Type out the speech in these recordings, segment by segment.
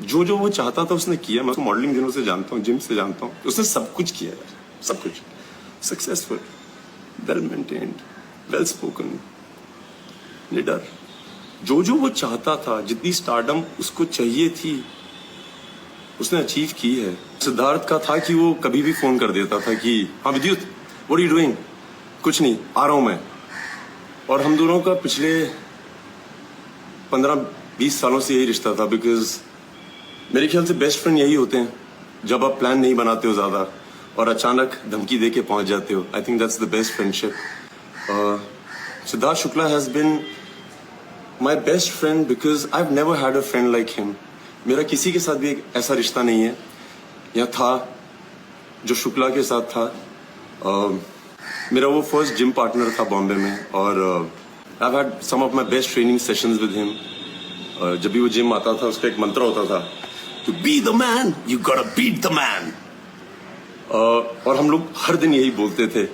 जो जो वो चाहता था उसने किया। मैं उसको मॉडलिंग दिनों से जानता हूँ, जिम से जानता हूँ, उसने सब कुछ किया यार, सब कुछ। Successful, well maintained, well spoken, निडर। जो जो वो चाहता था, जितनी स्टारडम उसको चाहिए थी, उसने अचीव की है। सिद्धार्थ का था कि वो कभी भी फोन कर देता था कि हाँ विद्युत, व्हाट आर यू डूइंग? कुछ नहीं, आ रहा हूं मैं। और हम दोनों का पिछले 15-20 सालों से यही रिश्ता था, बिकॉज मेरे ख्याल से बेस्ट फ्रेंड यही होते हैं जब आप प्लान नहीं बनाते हो ज्यादा और अचानक धमकी दे के पहुंच जाते हो। I think that's the best friendship. Siddharth Shukla has been my best friend because I have never had a friend like him. मेरा किसी के साथ भी एक ऐसा रिश्ता नहीं है या था जो शुक्ला के साथ था। मेरा वो फर्स्ट जिम पार्टनर था बॉम्बे में, और I have had some of my best training sessions with him. जब भी वो जिम आता था उसका एक मंत्र होता था, to be the man you gotta beat the man. और हम लोग हर दिन यही बोलते थे।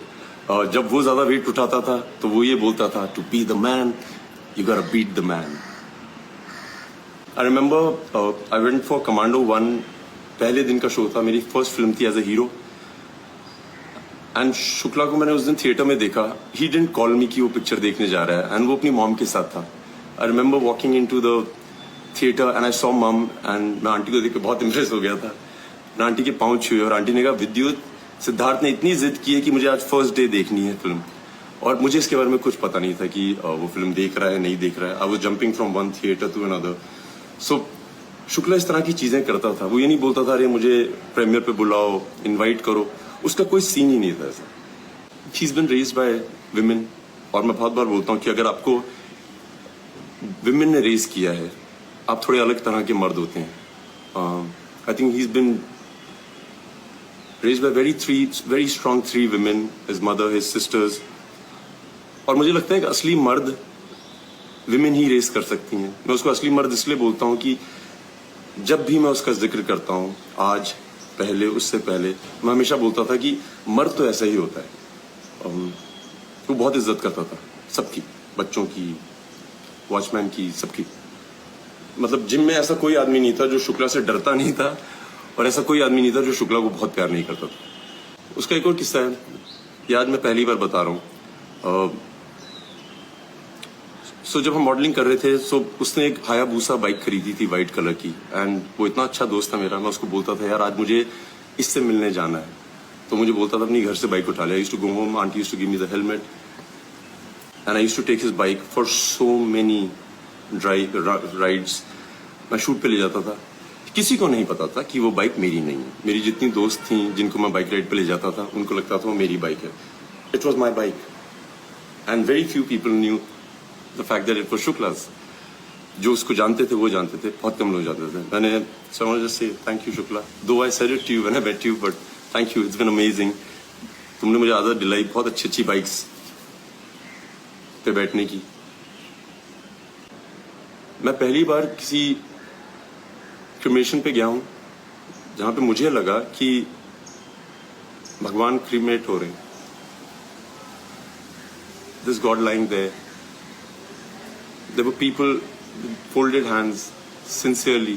जब वो ज्यादा वेट उठाता था तो वो ये बोलता था, to be the man you gotta beat the man. I remember I went for Commando 1, पहले दिन का शो था, मेरी फर्स्ट फिल्म थी as a hero. And Shukla को मैंने उस दिन थिएटर में देखा। ही डिडंट कॉल मी कि वो पिक्चर देखने जा रहा है, एंड वो अपनी मॉम के साथ था। I remember walking in to the theatre and I saw mum, एंड मैं आंटी को देख के बहुत इम्प्रेस हो गया था। मैं आंटी के पाँव छुए और आंटी ने कहा, विद्युत, सिद्धार्थ ने इतनी जिद की है कि मुझे आज फर्स्ट डे देखनी है फिल्म। और मुझे इसके बारे में कुछ पता नहीं था कि वो फिल्म देख रहा है नहीं देख रहा है। I was jumping from one theatre to another. So Shukla इस तरह की चीजें करता था। वो ये नहीं बोलता था, अरे मुझे प्रीमियर पे बुलाओ, इनवाइट करो। उसका कोई सीन ही नहीं था ऐसा। He is been raised by women, और मैं बहुत बार बोलता हूँ कि अगर आपको विमेन ने रेज किया है, आप थोड़े अलग तरह के मर्द होते हैं। I think he is been raised by very strong 3 women, his mother, his sisters. और मुझे लगता है कि असली मर्द विमेन ही रेस कर सकती हैं। मैं उसको असली मर्द इसलिए बोलता हूँ कि जब भी मैं उसका जिक्र करता हूँ, आज, पहले, उससे पहले, मैं हमेशा बोलता था कि मर्द तो ऐसा ही होता है। वो बहुत इज्जत करता था सबकी, बच्चों की, वॉचमैन की, सबकी। मतलब जिम में ऐसा कोई आदमी नहीं था जो शुक्ला से डरता नहीं था, और ऐसा कोई आदमी नहीं था जो शुक्ला को बहुत प्यार नहीं करता था। उसका एक और किस्सा है, ये आज मैं पहली बार बता रहा हूँ। सो जब हम मॉडलिंग कर रहे थे, सो उसने एक हायाबूसा बाइक खरीदी थी वाइट कलर की, एंड वो इतना अच्छा दोस्त था मेरा। मैं उसको बोलता था, यार आज मुझे इससे मिलने जाना है, तो मुझे बोलता था अपनी घर से बाइक उठा ले। I used to go home, aunty used to give me the helmet, and I used to take his bike for so many rides. मैं शूट पे ले जाता था। किसी को नहीं पता था कि वो बाइक मेरी नहीं है। मेरी जितनी दोस्त थी जिनको मैं बाइक राइड पे ले जाता था, उनको लगता था वो मेरी बाइक है। It was my bike, and very few people knew the fact that it was Shukla's. जो उसको जानते थे वो जानते थे, बहुत कम लोग जानते थे। मैंने समझ से thank you Shukla, though I said it to you when I met you, but thank you, it's been amazing. तुमने मुझे आदत दिलाई बहुत अच्छी अच्छी बाइक्स पे बैठने की। मैं पहली बार किसी क्रिमेशन पे गया हूं जहां पे मुझे लगा कि भगवान क्रीमेट हो रहे हैं। This god lying there were people with folded hands, sincerely